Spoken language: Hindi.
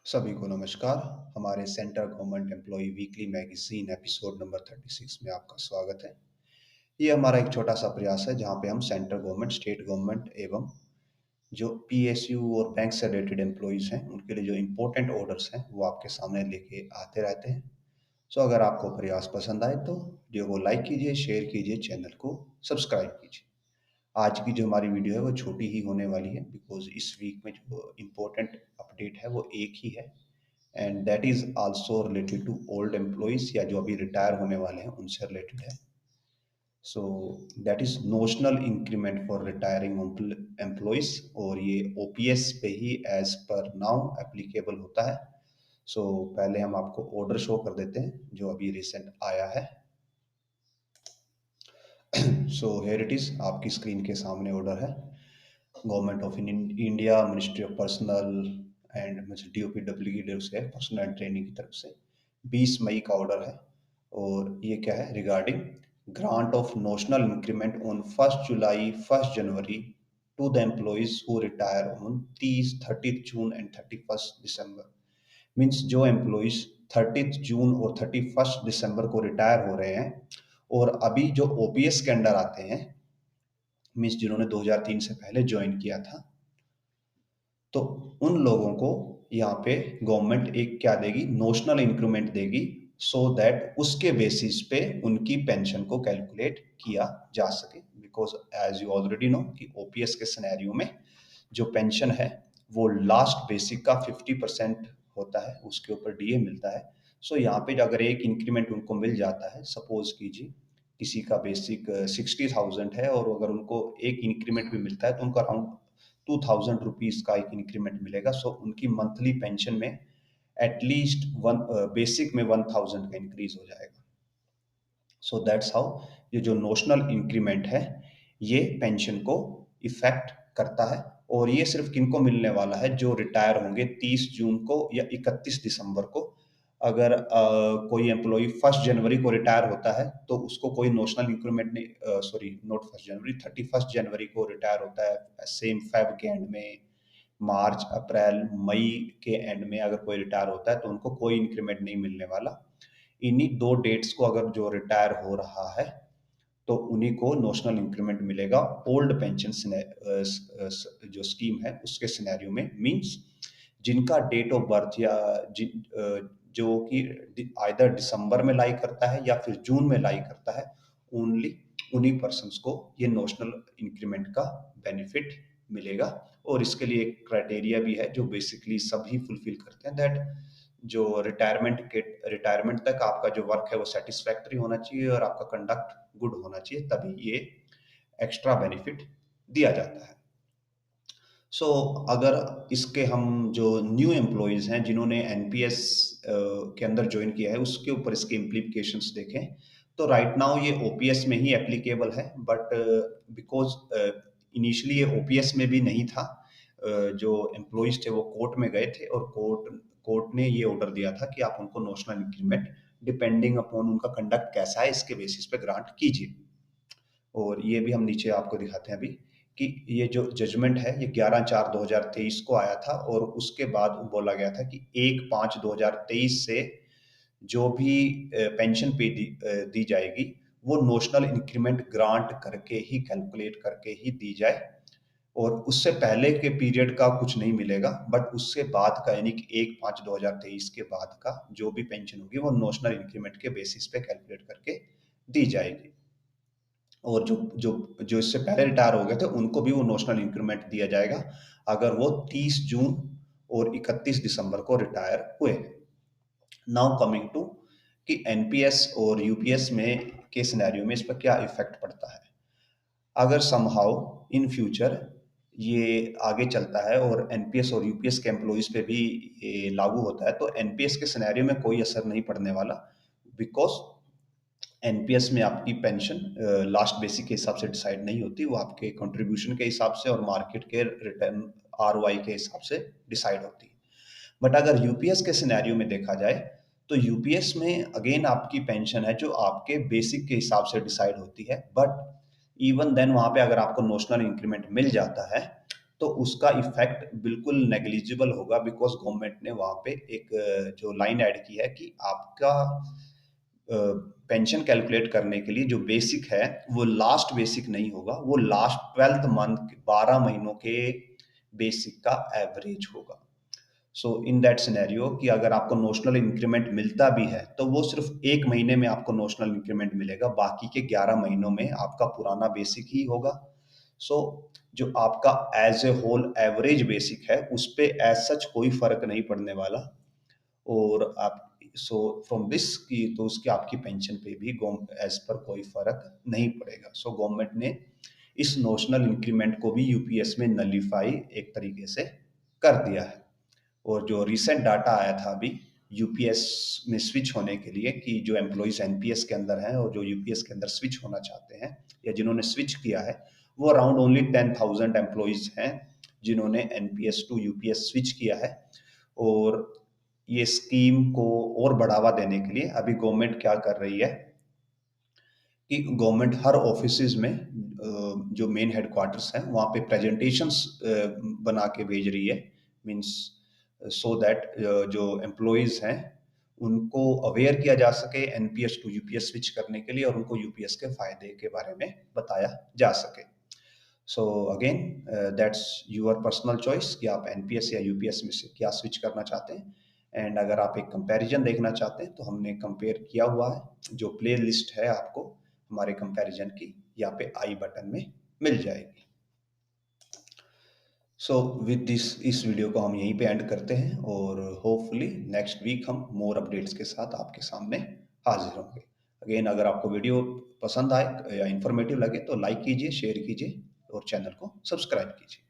सभी को नमस्कार। हमारे central government employee weekly magazine episode number 36 में आपका स्वागत है। ये हमारा एक छोटा सा प्रयास है जहाँ पे हम सेंट्रल गवर्नमेंट, स्टेट गवर्नमेंट एवं जो पीएसयू और बैंक से रिलेटेड एम्प्लॉयज़ हैं उनके लिए जो इम्पोर्टेंट ऑर्डर्स हैं वो आपके सामने लेके आते रहते हैं। सो अगर आपको प्रयास पसंद आए तो वीडियो को लाइक कीजिए, शेयर कीजिए, चैनल को सब्सक्राइब कीजिए। आज की जो हमारी वीडियो है वो छोटी ही होने वाली है बिकॉज इस वीक में जो इम्पोर्टेंट अपडेट है वो एक ही है and that is also related to old employees या जो अभी रिटायर होने वाले हैं उनसे रिलेटेड है। So that is notional increment for retiring employees और ये ओपीएस पे ही एज पर नाउ एप्लीकेबल होता है। सो पहले हम आपको ऑर्डर शो कर देते हैं जो अभी रिसेंट आया है। सो हेयर इट इज, आपकी स्क्रीन के सामने ऑर्डर है। Government of India, ministry of personnel and DOPW की तरफ से, पर्सनल एंड ट्रेनिंग की तरफ से 20 मई का ऑर्डर है। और ये क्या है? Regarding grant of notional increment on 1 July 1 January to the employees who retire on 30 June and 31 December. Means जो एम्प्लॉयज 30 जून और 31 दिसंबर को रिटायर हो रहे हैं और अभी जो ओपीएस के अंडर आते हैं, मीन्स जिन्होंने 2003 से पहले ज्वाइन किया था, तो उन लोगों को यहाँ पे गवर्नमेंट एक क्या देगी? नोशनल इंक्रीमेंट देगी सो दैट उसके बेसिस पे उनकी पेंशन को कैलकुलेट किया जा सके। Because as you already know कि ओपीएस के सिनेरियो में जो पेंशन है वो लास्ट बेसिक का 50% होता है, उसके ऊपर डीए मिलता है। सो यहाँ पे अगर एक इंक्रीमेंट उनको मिल जाता है, सपोज कीजिए किसी का बेसिक 60,000 है और अगर उनको एक इंक्रीमेंट भी मिलता है तो उनको अराउंड 2,000 रुपीज का एक इंक्रीमेंट मिलेगा। सो उनकी मंथली पेंशन में एटलीस्ट वन बेसिक में 1,000 का इंक्रीज हो जाएगा। सो दैट्स हाउ ये जो नोशनल इंक्रीमेंट है ये पेंशन को इफेक्ट करता है। और ये सिर्फ किनको मिलने वाला है? जो रिटायर होंगे 30 जून को या 31 दिसंबर को। अगर कोई एम्प्लॉय 1 जनवरी को रिटायर होता है तो उसको कोई नोशनल इंक्रीमेंट नहीं, सॉरी नॉट 1 जनवरी, 31 जनवरी को रिटायर होता है, सेम फेब के एंड में, मार्च, अप्रैल, मई के एंड में अगर कोई रिटायर होता है तो उनको कोई इंक्रीमेंट नहीं मिलने वाला। इन्हीं दो डेट्स को अगर जो रिटायर हो रहा है तो उन्हीं को नोशनल इंक्रीमेंट मिलेगा ओल्ड पेंशन जो स्कीम है उसके सिनेरियो में। मींस जिनका डेट ऑफ बर्थ या जो कि आइदर दिसंबर में लाई करता है या फिर जून में लाई करता है, ओनली उन्हीं पर्सन्स को ये नोशनल इंक्रीमेंट का बेनिफिट मिलेगा। और इसके लिए एक क्राइटेरिया भी है जो बेसिकली सभी फुलफिल करते हैं, दैट जो रिटायरमेंट तक आपका जो वर्क है वो सेटिस्फैक्टरी होना चाहिए और आपका कंडक्ट गुड होना चाहिए, तभी ये एक्स्ट्रा बेनिफिट दिया जाता है। सो अगर इसके हम जो न्यू एम्प्लॉयज़ हैं जिन्होंने एनपीएस के अंदर ज्वाइन किया है उसके ऊपर इसके इम्प्लीकेशंस देखें तो राइट नाउ ये ओपीएस में ही एप्लीकेबल है, बट बिकॉज इनिशियली ये ओपीएस में भी नहीं था। जो एम्प्लॉयज़ थे वो कोर्ट में गए थे और कोर्ट ने ये ऑर्डर दिया था कि आप उनको नोशनल इंक्रीमेंट डिपेंडिंग अपॉन उनका कंडक्ट कैसा है इसके बेसिस पे ग्रांट कीजिए। और ये भी हम नीचे आपको दिखाते हैं अभी कि ये जो जजमेंट है ये 11/4/2023 को आया था और उसके बाद बोला गया था कि 1/5/2023 से जो भी पेंशन पे दी जाएगी वो नोशनल इंक्रीमेंट ग्रांट करके ही, कैलकुलेट करके ही दी जाए। और उससे पहले के पीरियड का कुछ नहीं मिलेगा, बट उससे बाद का यानी कि 1/5/2023 के बाद का जो भी पेंशन होगी वो नोशनल इंक्रीमेंट के बेसिस पे कैलकुलेट करके दी जाएगी। और जो जो जो इससे पहले रिटायर हो गए थे उनको भी वो नोशनल इंक्रीमेंट दिया जाएगा अगर वो 30 जून और 31 दिसंबर को रिटायर हुए। नाउ कमिंग टू कि एनपीएस और यूपीएस में के सिनेरियो में इस पर क्या इफेक्ट पड़ता है। अगर समहाउ इन फ्यूचर ये आगे चलता है और एनपीएस और यूपीएस के एम्प्लॉयज पे भी ये लागू होता है तो एनपीएस के सिनेरियो में कोई असर नहीं पड़ने वाला, बिकॉज एनपीएस में आपकी पेंशन लास्ट बेसिक के हिसाब से डिसाइड नहीं होती, वो आपके कंट्रीब्यूशन के हिसाब से और मार्केट के रिटर्न आरओआई के हिसाब से डिसाइड होती है। बट अगर यूपीएस के सिनेरियो में देखा जाए तो यूपीएस में अगेन आपकी पेंशन है जो आपके बेसिक के हिसाब से डिसाइड होती है, बट इवन देन वहां पे अगर आपको नोशनल इंक्रीमेंट मिल जाता है तो उसका इफ़ेक्ट बिल्कुल नेग्लिजिबल होगा, बिकॉज़ गवर्नमेंट ने वहाँ पे एक जो लाइन ऐड की है कि आपका पेंशन कैलकुलेट करने के लिए जो बेसिक है, वो लास्ट बेसिक नहीं होगा, वो लास्ट 12th मंथ 12 महीनों के बेसिक का एवरेज होगा। सो इन दैट सिनेरियो कि अगर आपको नोशनल इंक्रीमेंट मिलता भी है, तो वो सिर्फ 1 महीने में आपको नोशनल इंक्रीमेंट मिलेगा, बाकी के 11 महीनों में आपका पुराना बेसिक ही होगा। सो जो आपका as a whole average basic है, उस पे एज़ सच कोई फ़र्क नहीं पड़ने वाला। और आप सो फ्रॉम दिस की तो उसकी आपकी पेंशन पे भी एज़ पर कोई फ़र्क नहीं पड़ेगा। सो गवर्नमेंट ने इस नोशनल इंक्रीमेंट को भी यूपीएस में नलिफाई एक तरीके से कर दिया है। और जो रिसेंट डाटा आया था अभी यूपीएस में स्विच होने के लिए, कि जो एम्प्लॉइज एनपीएस के अंदर हैं और जो यूपीएस के अंदर स्विच होना चाहते हैं या जिन्होंने स्विच किया है, वो अराउंड ओनली 10,000 एम्प्लॉइज हैं जिन्होंने एनपीएस टू यूपीएस स्विच किया है। और ये स्कीम को और बढ़ावा देने के लिए अभी गवर्नमेंट क्या कर रही है कि गवर्नमेंट हर ऑफिसेज में जो मेन हेडक्वार्टर्स हैं वहाँ पे प्रेजेंटेशंस बना के भेज रही है, मींस सो दैट जो एम्प्लॉइज हैं उनको अवेयर किया जा सके एनपीएस टू यूपीएस स्विच करने के लिए, और उनको यूपीएस के फायदे के बारे में बताया जा सके। So again that's your personal choice कि आप एनपीएस या यूपीएस में से क्या स्विच करना चाहते हैं। एंड अगर आप एक कंपैरिजन देखना चाहते हैं तो हमने कंपेयर किया हुआ है, जो प्ले लिस्ट है आपको हमारे कंपैरिजन की यहाँ पे आई बटन में मिल जाएगी। सो विद दिस इस वीडियो को हम यहीं पे एंड करते हैं, और होपफुली नेक्स्ट वीक हम मोर अपडेट्स के साथ आपके सामने हाजिर होंगे। अगेन अगर आपको वीडियो पसंद आए या इन्फॉर्मेटिव लगे तो लाइक कीजिए, शेयर कीजिए और चैनल को सब्सक्राइब कीजिए।